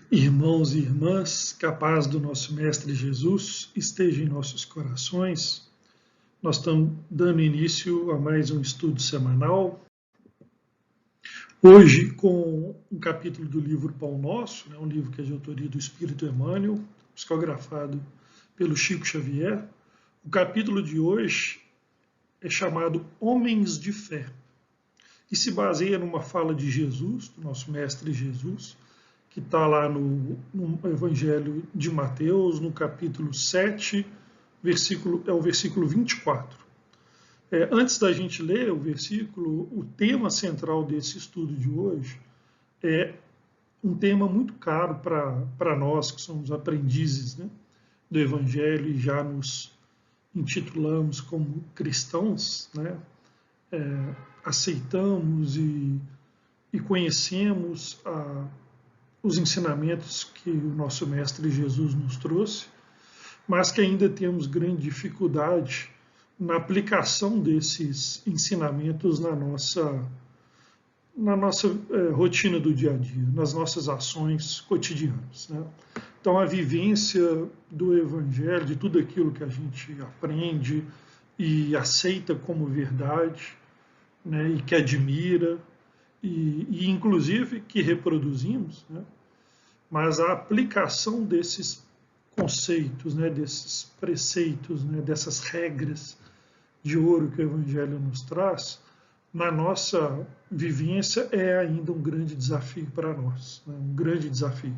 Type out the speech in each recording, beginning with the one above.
Irmãos e irmãs, que a paz do nosso Mestre Jesus esteja em nossos corações. Nós estamos dando início a mais um estudo semanal. Hoje, com um capítulo do livro Pão Nosso, um livro que é de autoria do Espírito Emmanuel, psicografado pelo Chico Xavier. O capítulo de hoje é chamado Homens de Fé e se baseia numa fala de Jesus, do nosso Mestre Jesus, que está lá no Evangelho de Mateus, no capítulo 7, é o versículo 24. Antes da gente ler o versículo, o tema central desse estudo de hoje é um tema muito caro para nós, que somos aprendizes, né, do Evangelho e já nos intitulamos como cristãos, né, aceitamos e conhecemos os ensinamentos que o nosso Mestre Jesus nos trouxe, mas que ainda temos grande dificuldade na aplicação desses ensinamentos na nossa rotina do dia a dia, nas nossas ações cotidianas, né? Então, a vivência do Evangelho, de tudo aquilo que a gente aprende e aceita como verdade, né, e que admira, e inclusive que reproduzimos, né? Mas a aplicação desses conceitos, né, desses preceitos, né, dessas regras de ouro que o Evangelho nos traz, na nossa vivência é ainda um grande desafio para nós, né, um grande desafio.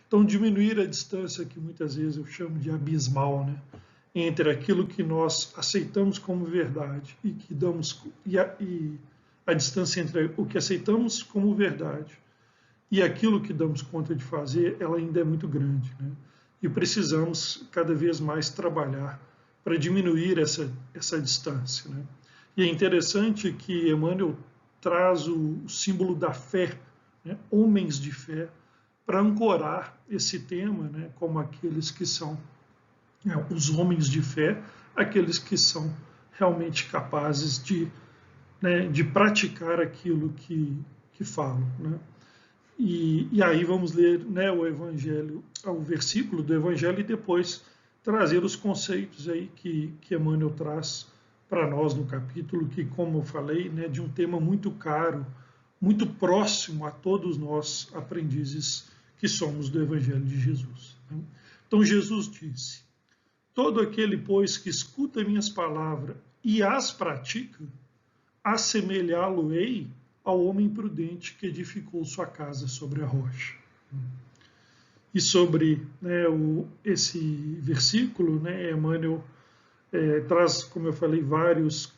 Então, diminuir a distância que muitas vezes eu chamo de abismal, né, entre aquilo que nós aceitamos como verdade e que damos e a distância entre o que aceitamos como verdade e aquilo que damos conta de fazer, ela ainda é muito grande, né? E precisamos cada vez mais trabalhar para diminuir essa distância, né? E é interessante que Emmanuel traz o símbolo da fé, né? Homens de fé, para ancorar esse tema, né? Como aqueles que são os homens de fé, aqueles que são realmente capazes de praticar aquilo que falam, né? E aí vamos ler, né, o Evangelho, o versículo do Evangelho e depois trazer os conceitos aí que Emmanuel traz para nós no capítulo, que, como eu falei, né, de um tema muito caro, muito próximo a todos nós aprendizes que somos do Evangelho de Jesus, né? Então Jesus disse: todo aquele, pois, que escuta minhas palavras e as pratica, assemelhá-lo-ei ao homem prudente que edificou sua casa sobre a rocha. E sobre, né, esse versículo, né, Emmanuel traz, como eu falei, vários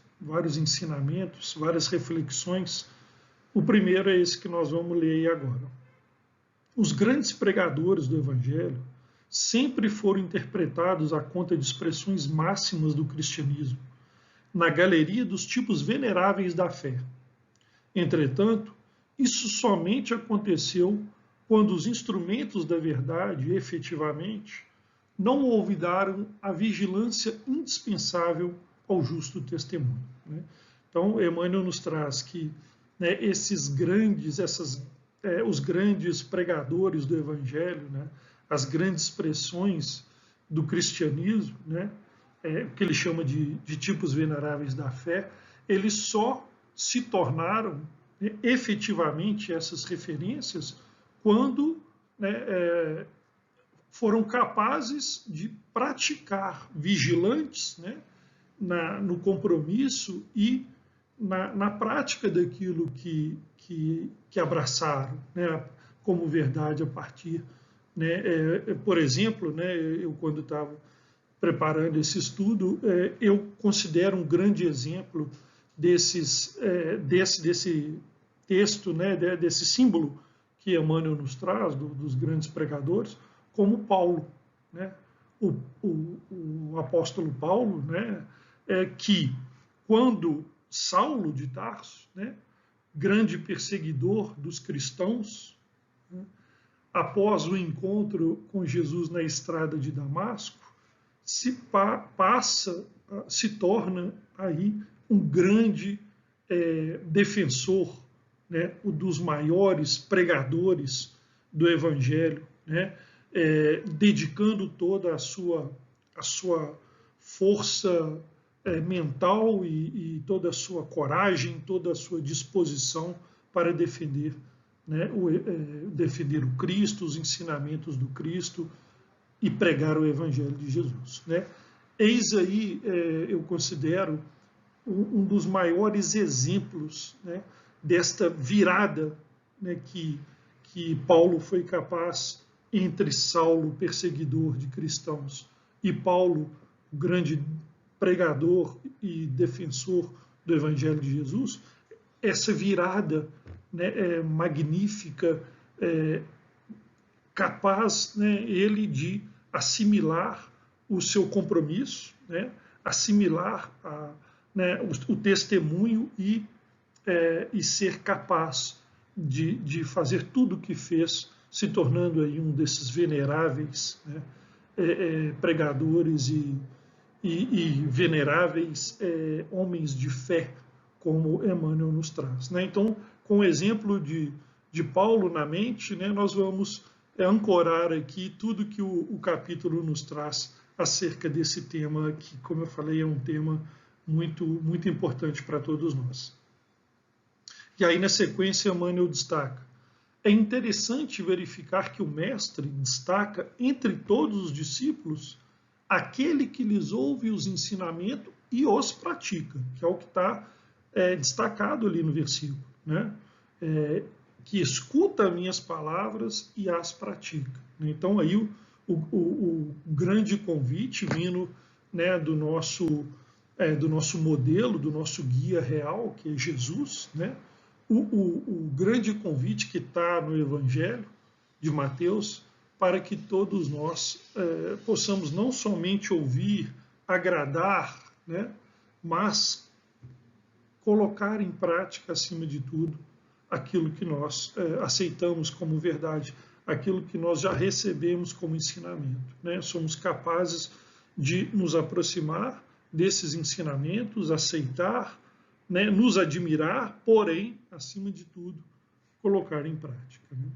ensinamentos, várias reflexões. O primeiro é esse que nós vamos ler agora. Os grandes pregadores do Evangelho sempre foram interpretados à conta de expressões máximas do cristianismo, na galeria dos tipos veneráveis da fé. Entretanto, isso somente aconteceu quando os instrumentos da verdade, efetivamente, não olvidaram a vigilância indispensável ao justo testemunho, né? Então, Emmanuel nos traz que, né, os grandes pregadores do Evangelho, né, as grandes expressões do cristianismo, né, que ele chama de tipos veneráveis da fé, eles só se tornaram, né, efetivamente essas referências quando, né, foram capazes de praticar, vigilantes, né, no compromisso e na prática daquilo que abraçaram, né, como verdade a partir, né, por exemplo, né, eu quando estava preparando esse estudo, eu considero um grande exemplo desse texto, né, desse símbolo que Emmanuel nos traz, dos grandes pregadores, como Paulo, né? O apóstolo Paulo, né, que quando Saulo de Tarso, né, grande perseguidor dos cristãos, né, após o encontro com Jesus na estrada de Damasco, se torna aí um grande defensor, né, um dos maiores pregadores do Evangelho né, dedicando toda a sua força mental e toda a sua coragem, toda a sua disposição para defender, né, defender o Cristo, os ensinamentos do Cristo e pregar o Evangelho de Jesus, né? Eis aí, eu considero, um dos maiores exemplos, né, desta virada, né, que Paulo foi capaz entre Saulo, perseguidor de cristãos, e Paulo, o grande pregador e defensor do Evangelho de Jesus. Essa virada, né, magnífica, capaz, né, ele de assimilar o seu compromisso, né, assimilar né, o testemunho e ser capaz de fazer tudo o que fez, se tornando aí um desses veneráveis, né, pregadores e veneráveis homens de fé, como Emmanuel nos traz, né? Então, com o exemplo de Paulo na mente, né, nós vamos ancorar aqui tudo que o capítulo nos traz acerca desse tema, que, como eu falei, é um tema muito, muito importante para todos nós. E aí, na sequência, Emmanuel destaca: é interessante verificar que o mestre destaca entre todos os discípulos aquele que lhes ouve os ensinamentos e os pratica, que é o que está destacado ali no versículo, né? Que escuta minhas palavras e as pratica. Então aí o grande convite vindo, né, do nosso modelo, do nosso guia real, que é Jesus, né? O grande convite que está no Evangelho de Mateus, para que todos nós possamos não somente ouvir, agradar, né, mas colocar em prática, acima de tudo, aquilo que nós aceitamos como verdade, aquilo que nós já recebemos como ensinamento, né? Somos capazes de nos aproximar desses ensinamentos, aceitar, né, nos admirar, porém, acima de tudo, colocar em prática, né?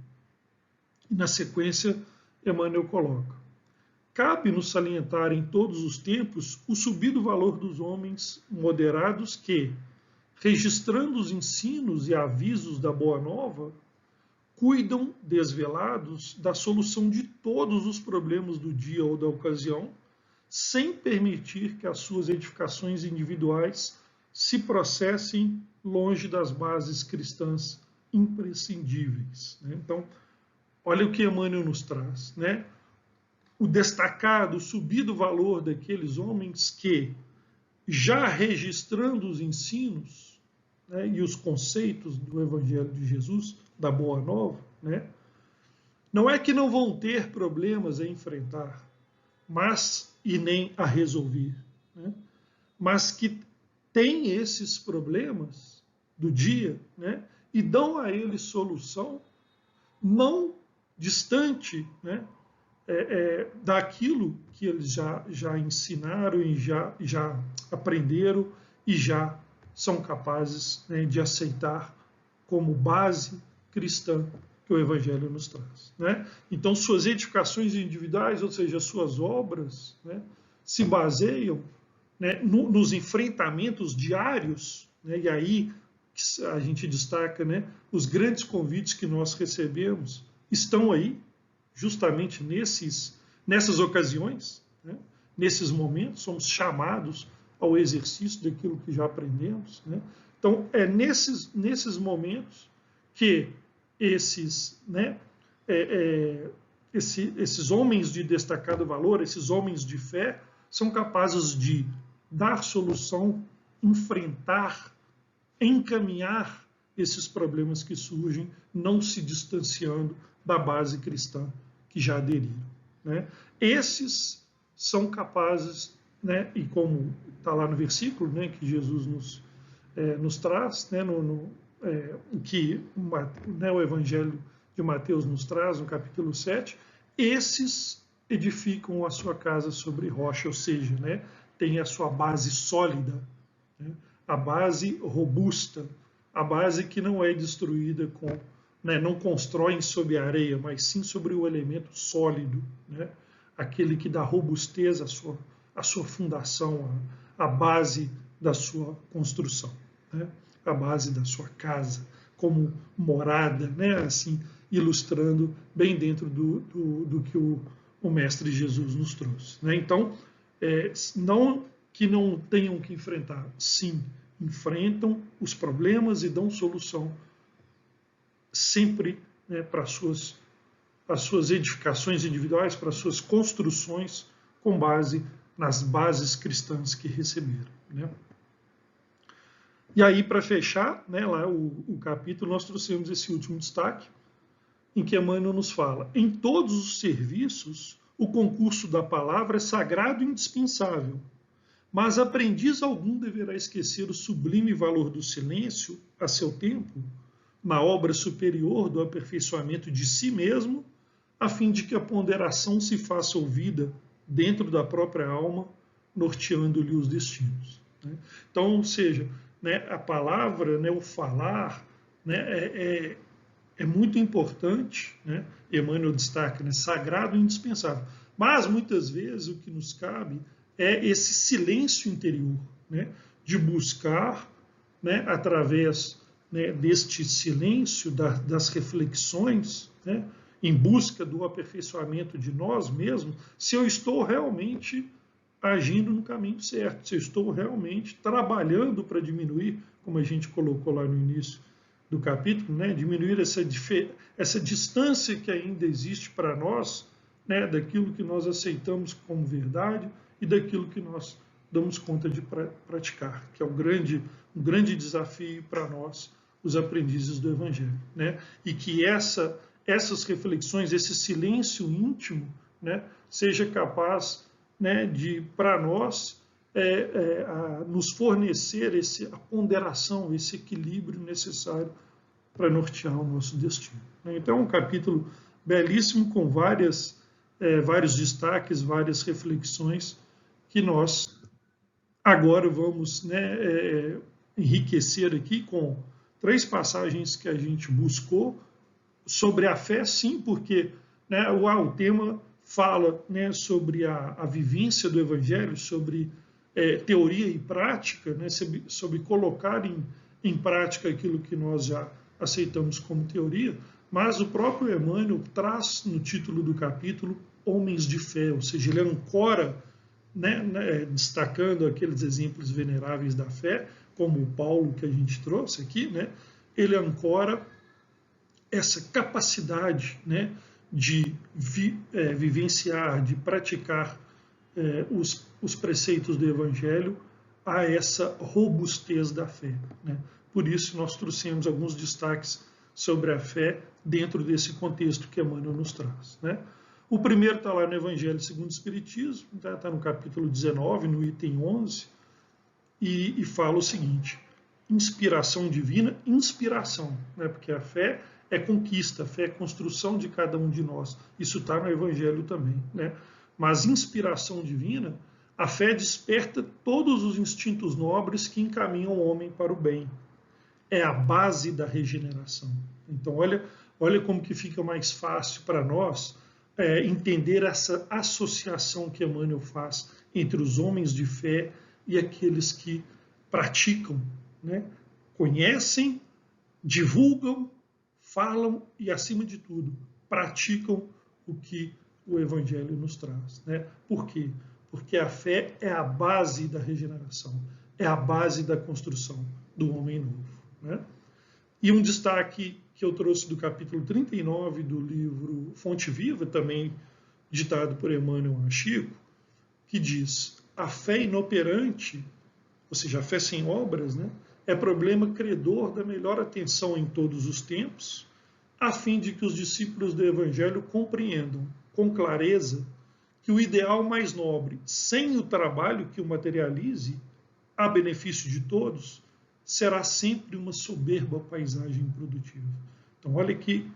E na sequência, Emmanuel coloca: cabe-nos salientar em todos os tempos o subido valor dos homens moderados que, registrando os ensinos e avisos da Boa Nova, cuidam desvelados da solução de todos os problemas do dia ou da ocasião, sem permitir que as suas edificações individuais se processem longe das bases cristãs imprescindíveis, né? Então, olha o que Emmanuel nos traz, né? O destacado, o subido valor daqueles homens que, já registrando os ensinos, né, e os conceitos do Evangelho de Jesus, da Boa Nova, né, não é que não vão ter problemas a enfrentar, e nem a resolver, né, mas que têm esses problemas do dia, né, e dão a eles solução não distante, né, daquilo que eles já ensinaram e já aprenderam e já são capazes, né, de aceitar como base cristã que o Evangelho nos traz, né? Então, suas edificações individuais, ou seja, suas obras, né, se baseiam, né, nos enfrentamentos diários, né, e aí a gente destaca, né, os grandes convites que nós recebemos estão aí, justamente nessas ocasiões, né, nesses momentos, somos chamados ao exercício daquilo que já aprendemos, né? Então, é nesses momentos que esses, né, esses homens de destacado valor, esses homens de fé, são capazes de dar solução, enfrentar, encaminhar esses problemas que surgem, não se distanciando da base cristã que já aderiram, né? Esses são capazes, né, e como está lá no versículo, né, que Jesus nos traz, né, que né, o Evangelho de Mateus nos traz, no capítulo 7, esses edificam a sua casa sobre rocha, ou seja, né, tem a sua base sólida, né, a base robusta, a base que não é destruída com, né, não constroem sobre a areia, mas sim sobre o elemento sólido, né, aquele que dá robustez à sua fundação, à base da sua construção, né, a base da sua casa, como morada, né, assim, ilustrando bem dentro do que o Mestre Jesus nos trouxe. Né? Então, não que não tenham que enfrentar, sim, enfrentam os problemas e dão solução sempre, né, para as suas edificações individuais, para as suas construções com base nas bases cristãs que receberam. Né? E aí, para fechar, né, lá o capítulo, nós trouxemos esse último destaque, em que Emmanuel nos fala: em todos os serviços, o concurso da palavra é sagrado e indispensável, mas aprendiz algum deverá esquecer o sublime valor do silêncio a seu tempo, na obra superior do aperfeiçoamento de si mesmo, a fim de que a ponderação se faça ouvida dentro da própria alma, norteando-lhe os destinos. Então, ou seja, né, a palavra, né, o falar, né, é muito importante, né? Emmanuel destaca, né, sagrado e indispensável. Mas, muitas vezes, o que nos cabe é esse silêncio interior, né, de buscar, né, através, né, deste silêncio, das reflexões, né, em busca do aperfeiçoamento de nós mesmos, se eu estou realmente agindo no caminho certo, se eu estou realmente trabalhando para diminuir, como a gente colocou lá no início do capítulo, né, diminuir essa distância que ainda existe para nós, né, daquilo que nós aceitamos como verdade e daquilo que nós damos conta de praticar, que é um grande desafio para nós, os aprendizes do Evangelho. Né, e que essas reflexões, esse silêncio íntimo, né, seja capaz, né, de, para nós, nos fornecer a ponderação, esse equilíbrio necessário para nortear o nosso destino. Então, é um capítulo belíssimo, com vários destaques, várias reflexões, que nós agora vamos, né, enriquecer aqui com 3 passagens que a gente buscou sobre a fé, sim, porque, né, o tema fala, né, sobre a vivência do Evangelho, sobre teoria e prática, né, sobre colocar em prática aquilo que nós já aceitamos como teoria, mas o próprio Emmanuel traz no título do capítulo homens de fé, ou seja, ele ancora, né, destacando aqueles exemplos veneráveis da fé, como o Paulo que a gente trouxe aqui, né, ele ancora essa capacidade, né, de vivenciar, de praticar os preceitos do Evangelho a essa robustez da fé. Né? Por isso, nós trouxemos alguns destaques sobre a fé dentro desse contexto que Emmanuel nos traz. Né? O primeiro está lá no Evangelho segundo o Espiritismo, está no capítulo 19, no item 11, e fala o seguinte: inspiração divina, inspiração, né? Porque a fé é conquista, a fé é construção de cada um de nós. Isso está no Evangelho também. Né? Mas inspiração divina, a fé desperta todos os instintos nobres que encaminham o homem para o bem. É a base da regeneração. Então, olha como que fica mais fácil para nós entender essa associação que Emmanuel faz entre os homens de fé e aqueles que praticam, né? Conhecem, divulgam, falam e, acima de tudo, praticam o que o Evangelho nos traz. Né? Por quê? Porque a fé é a base da regeneração, é a base da construção do homem novo. Né? E um destaque que eu trouxe do capítulo 39 do livro Fonte Viva, também ditado por Emmanuel a Chico, que diz: a fé inoperante, ou seja, a fé sem obras, né, é problema credor da melhor atenção em todos os tempos, a fim de que os discípulos do Evangelho compreendam com clareza que o ideal mais nobre, sem o trabalho que o materialize, a benefício de todos, será sempre uma soberba paisagem produtiva. Então, olha que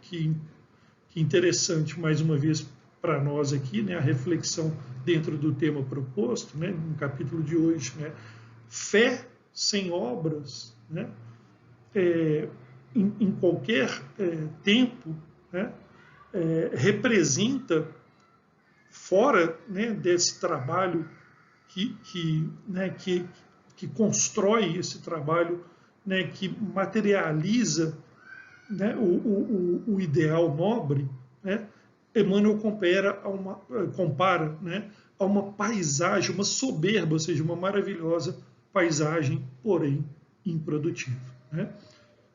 interessante, mais uma vez, para nós aqui, né, a reflexão dentro do tema proposto, né, no capítulo de hoje. Né, fé sem obras, né, qualquer tempo, né, representa, fora, né, desse trabalho que constrói esse trabalho, né, que materializa, né, o ideal nobre, né, Emmanuel compara, né, a uma paisagem, uma soberba, ou seja, uma maravilhosa paisagem, porém improdutiva. Né?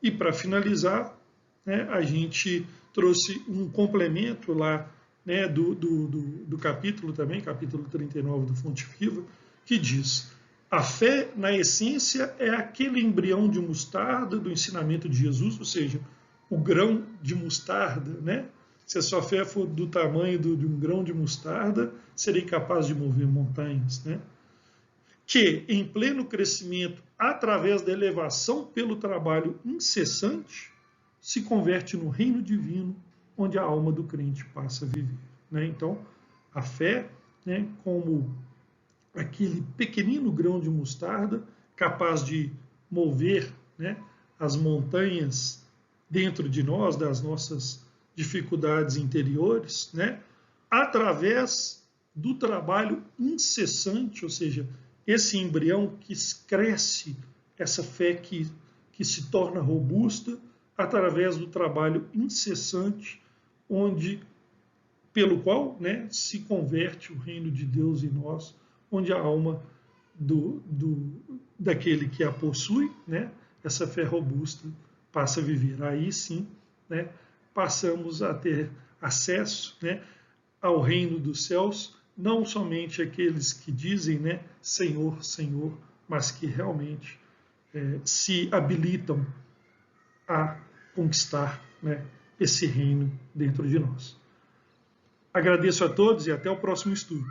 E para finalizar, né, a gente trouxe um complemento lá, né, do capítulo também, capítulo 39 do Fonte Viva, que diz: a fé, na essência, é aquele embrião de mostarda do ensinamento de Jesus, ou seja, o grão de mostarda, né? Se a sua fé for do tamanho de um grão de mostarda, seria capaz de mover montanhas, né? Que, em pleno crescimento, através da elevação pelo trabalho incessante, se converte no reino divino, onde a alma do crente passa a viver. Né? Então, a fé, né, como aquele pequenino grão de mostarda, capaz de mover, né, as montanhas dentro de nós, das nossas dificuldades interiores, né, através do trabalho incessante, ou seja, esse embrião que cresce, essa fé que se torna robusta, através do trabalho incessante, pelo qual, né, se converte o reino de Deus em nós, onde a alma daquele que a possui, né, essa fé robusta, passa a viver. Aí sim, né, passamos a ter acesso, né, ao reino dos céus, não somente aqueles que dizem, né, Senhor, Senhor, mas que realmente se habilitam a conquistar, né, esse reino dentro de nós. Agradeço a todos e até o próximo estudo.